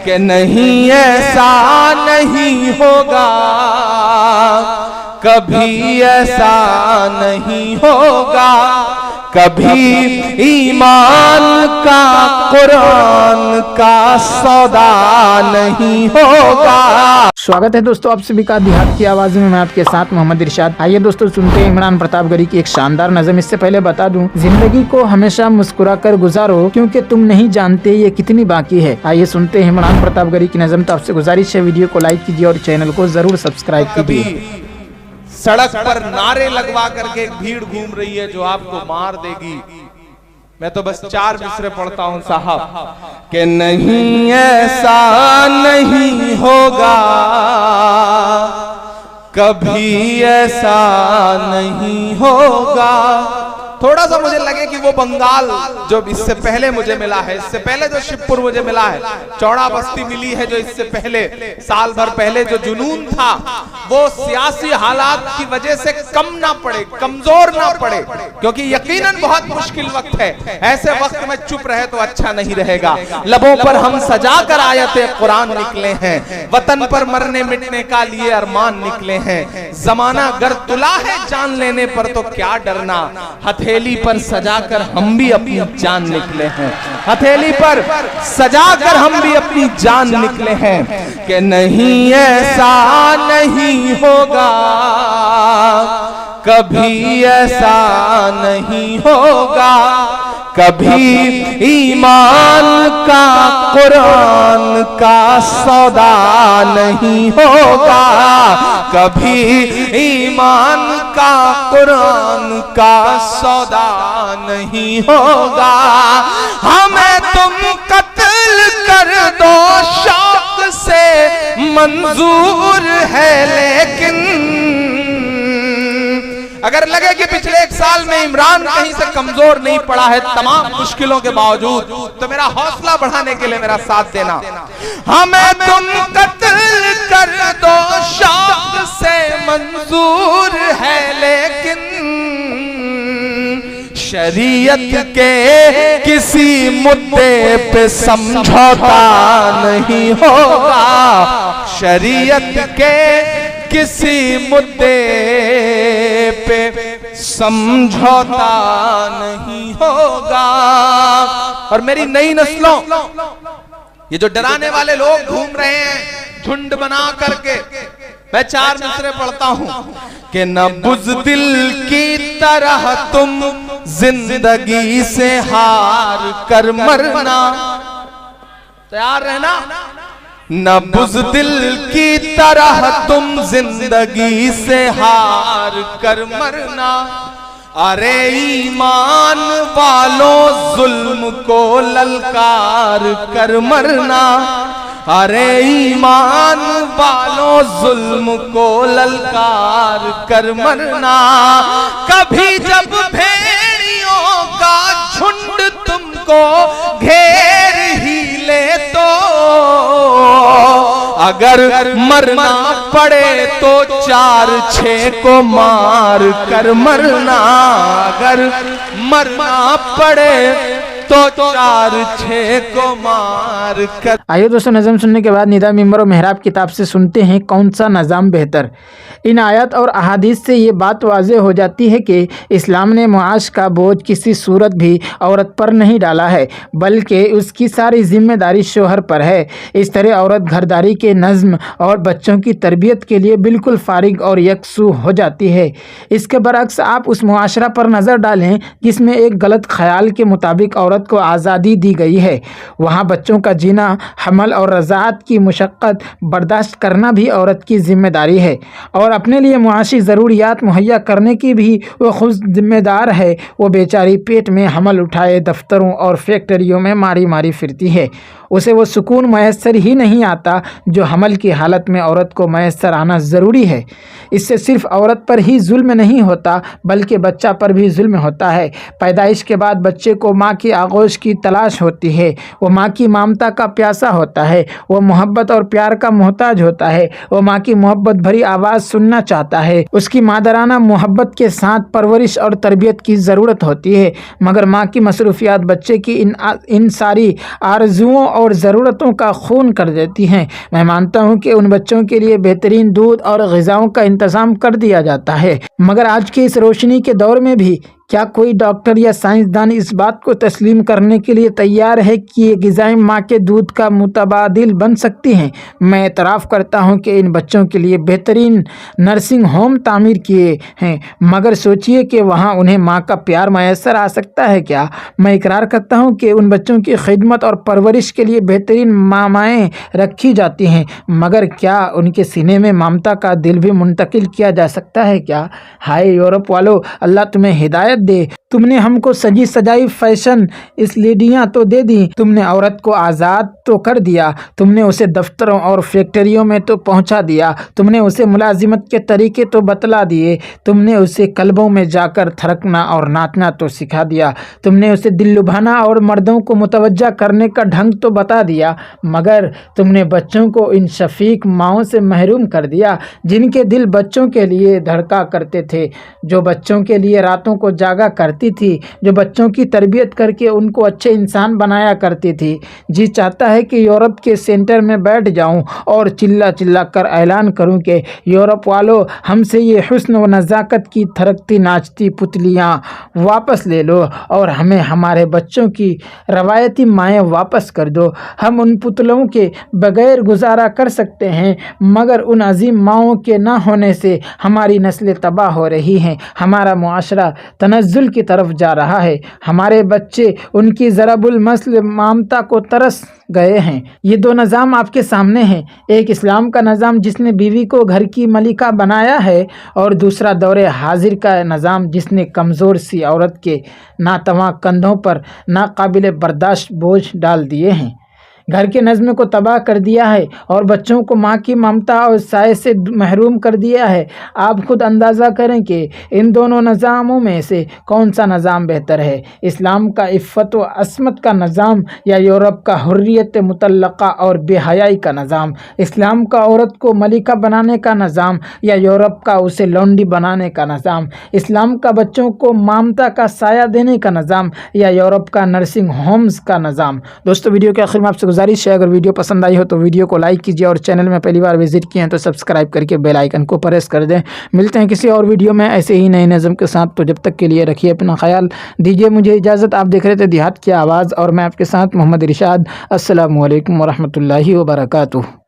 کہ نہیں ایسا نہیں ہوگا، کبھی ایسا نہیں ہوگا، کبھی ایمان کا قرآن کا سودا نہیں ہوگا۔ سواگت ہے دوستو آپ سبھی کا دیہات کی آواز میں آپ کے ساتھ محمد ارشاد۔ آئیے دوستو سنتے ہیں عمران پرتاپ گڑھی کی ایک شاندار نظم۔ اس سے پہلے بتا دوں، زندگی کو ہمیشہ مسکرا کر گزارو کیونکہ تم نہیں جانتے یہ کتنی باقی ہے۔ آئیے سنتے ہیں عمران پرتاپ گڑھی کی نظم۔ تو آپ سے گزارش ہے ویڈیو کو لائک کیجیے اور چینل کو ضرور سبسکرائب کیجیے۔ سڑک پر نعرے لگوا کر کے ایک بھیڑ گھوم رہی ہے جو آپ کو مار دے گی۔ میں تو بس 4 مصرے پڑھتا ہوں صاحب، کہ نہیں ایسا نہیں ہوگا، کبھی ایسا نہیں ہوگا۔ تھوڑا سا مجھے لگے کہ وہ بنگال جو اس سے پہلے مجھے ملا ہے، اس سے پہلے جو شپ پور مجھے ملا ہے، چوڑا بستی ملی ہے جو اس سے پہلے سال بھر پہلے جو جنون تھا وہ سیاسی حالات کی وجہ سے کم نہ پڑے، کمزور نہ پڑے، کیونکہ یقیناً بہت مشکل وقت ہے۔ ایسے وقت میں چپ رہے تو اچھا نہیں رہے گا۔ لبوں پر ہم سجا کر آیت قرآن نکلے ہیں، وطن پر مرنے مٹنے کا لیے ارمان نکلے ہیں۔ زمانہ گر تلا ہے جان لینے پر تو کیا ڈرنا، ہتھیلی پر سجا کر ہم بھی اپنی جان نکلے ہیں، ہتھیلی پر سجا کر ہم بھی اپنی جان نکلے ہیں۔ کہ نہیں ایسا نہیں ہوگا، کبھی ایسا نہیں ہوگا، کبھی ایمان کا قرآن کا سودا نہیں ہوگا، کبھی ایمان کا قرآن کا سودا نہیں ہوگا۔ ہمیں تم قتل کر دو شوق سے منظور ہے، لیکن اگر لگے کہ پچھلے 1 سال میں عمران کہیں سے کمزور نہیں پڑا ہے تمام مشکلوں کے باوجود، تو میرا حوصلہ بڑھانے کے لیے میرا ساتھ دینا۔ ہمیں تم قتل کر دو شوق سے منظور ہے، لیکن شریعت کے کسی مدعے پہ سمجھوتا نہیں ہوگا، شریعت کے کسی مدعے پہ سمجھوتا نہیں ہوگا۔ اور میری نئی نسلوں، یہ جو ڈرانے والے لوگ گھوم رہے ہیں جھنڈ بنا کر کے، میں 4 مصرے پڑھتا ہوں کہ نہ بزدل کی طرح تم زندگی سے ہار کر مرنا، تیار رہنا، نہ بزدل کی طرح تم زندگی سے ہار کر مرنا۔ ارے ایمان والوں ظلم کو للکار کر مرنا، ارے ایمان والوں ظلم کو للکار کر مرنا۔ کبھی جب بھیڑیوں کا جھنڈ تم کو گھیر ہی لے تو اگر مرنا پڑے تو 4-6 کو مار کر مرنا، اگر مرنا پڑے تو 4-6 کو مار کر۔ آئیے دوستو نظم سننے کے بعد ندا ممبر و محراب کتاب سے سنتے ہیں کون سا نظام بہتر۔ ان آیات اور احادیث سے یہ بات واضح ہو جاتی ہے کہ اسلام نے معاش کا بوجھ کسی صورت بھی عورت پر نہیں ڈالا ہے، بلکہ اس کی ساری ذمہ داری شوہر پر ہے۔ اس طرح عورت گھرداری کے نظم اور بچوں کی تربیت کے لیے بالکل فارغ اور یکسو ہو جاتی ہے۔ اس کے برعکس آپ اس معاشرہ پر نظر ڈالیں جس میں ایک غلط خیال کے مطابق عورت کو آزادی دی گئی ہے۔ وہاں بچوں کا جینا، حمل اور رضاعت کی مشقت برداشت کرنا بھی عورت کی ذمہ داری ہے، اور اپنے لیے معاشی ضروریات مہیا کرنے کی بھی وہ خود ذمہ دار ہے۔ وہ بیچاری پیٹ میں حمل اٹھائے دفتروں اور فیکٹریوں میں ماری ماری پھرتی ہے، اسے وہ سکون میسر ہی نہیں آتا جو حمل کی حالت میں عورت کو میسر آنا ضروری ہے۔ اس سے صرف عورت پر ہی ظلم نہیں ہوتا بلکہ بچہ پر بھی ظلم ہوتا ہے۔ پیدائش کے بعد بچے کو ماں کی آغوش کی تلاش ہوتی ہے، وہ ماں کی ممتا کا پیاسا ہوتا ہے، وہ محبت اور پیار کا محتاج ہوتا ہے، وہ ماں کی محبت بھری آواز سننا چاہتا ہے، اس کی مادرانہ محبت کے ساتھ پرورش اور تربیت کی ضرورت ہوتی ہے۔ مگر ماں کی مصروفیات بچے کی ان ساری آرزوؤں اور ضرورتوں کا خون کر دیتی ہیں۔ میں مانتا ہوں کہ ان بچوں کے لیے بہترین دودھ اور غذاؤں کا انتظام کر دیا جاتا ہے، مگر آج کے اس روشنی کے دور میں بھی کیا کوئی ڈاکٹر یا سائنسدان اس بات کو تسلیم کرنے کے لیے تیار ہے کہ یہ غذائیں ماں کے دودھ کا متبادل بن سکتی ہیں؟ میں اعتراف کرتا ہوں کہ ان بچوں کے لیے بہترین نرسنگ ہوم تعمیر کیے ہیں، مگر سوچئے کہ وہاں انہیں ماں کا پیار میسر آ سکتا ہے کیا؟ میں اقرار کرتا ہوں کہ ان بچوں کی خدمت اور پرورش کے لیے بہترین مامائیں رکھی جاتی ہیں، مگر کیا ان کے سینے میں ممتا کا دل بھی منتقل کیا جا سکتا ہے کیا؟ ہائے یورپ والو، اللہ تمہیں ہدایت دے۔ تم نے ہم کو سجی سجائی فیشن اس لیڈیاں تو دے دی، تم نے عورت کو آزاد تو کر دیا، تم نے اسے دفتروں اور فیکٹریوں میں تو پہنچا دیا، تم نے اسے ملازمت کے طریقے تو بتلا دیے، تم نے اسے کلبوں میں جا کر تھرکنا اور ناچنا تو سکھا دیا، تم نے اسے دل لبھانا اور مردوں کو متوجہ کرنے کا ڈھنگ تو بتا دیا، مگر تم نے بچوں کو ان شفیق ماؤں سے محروم کر دیا جن کے دل بچوں کے لیے دھڑکا کرتے تھے، جو بچوں کے لیے راتوں کو جاگا کرتی تھی، جو بچوں کی تربیت کر کے ان کو اچھے انسان بنایا کرتی تھی۔ جی چاہتا ہے کہ یورپ کے سینٹر میں بیٹھ جاؤں اور چلا چلا کر اعلان کروں کہ یورپ والو، ہم سے یہ حسن و نزاکت کی تھرکتی ناچتی پتلیاں واپس لے لو اور ہمیں ہمارے بچوں کی روایتی مائیں واپس کر دو۔ ہم ان پتلوں کے بغیر گزارا کر سکتے ہیں، مگر ان عظیم ماؤں کے نہ ہونے سے ہماری نسلیں تباہ ہو رہی ہیں، ہمارا معاشرہ تنزل کی طرف جا رہا ہے، ہمارے بچے ان کی ضرب المثل ممتا کو ترس گئے ہیں۔ یہ دو نظام آپ کے سامنے ہیں، ایک اسلام کا نظام جس نے بیوی کو گھر کی ملکہ بنایا ہے، اور دوسرا دور حاضر کا نظام جس نے کمزور سی عورت کے ناتواں کندھوں پر ناقابل برداشت بوجھ ڈال دیے ہیں، گھر کے نظم کو تباہ کر دیا ہے اور بچوں کو ماں کی ممتا اور سائے سے محروم کر دیا ہے۔ آپ خود اندازہ کریں کہ ان دونوں نظاموں میں سے کون سا نظام بہتر ہے، اسلام کا عفت و عصمت کا نظام یا یورپ کا حریت مطلقہ اور بے حیائی کا نظام، اسلام کا عورت کو ملکہ بنانے کا نظام یا یورپ کا اسے لونڈی بنانے کا نظام، اسلام کا بچوں کو ممتا کا سایہ دینے کا نظام یا یورپ کا نرسنگ ہومز کا نظام۔ دوستو، ویڈیو کے آخر میں آپ سے گزارش ہے، اگر ویڈیو پسند آئی ہو تو ویڈیو کو لائک کیجیے اور چینل میں پہلی بار وزٹ کیے ہیں تو سبسکرائب کر کے بیل آئیکن کو پریس کر دیں۔ ملتے ہیں کسی اور ویڈیو میں ایسے ہی نئے نظم کے ساتھ، تو جب تک کے لیے رکھیے اپنا خیال، دیجیے مجھے اجازت۔ آپ دیکھ رہے تھے دیہات کی آواز اور میں آپ کے ساتھ محمد ارشاد۔ السلام علیکم ورحمۃ اللہ وبرکاتہ۔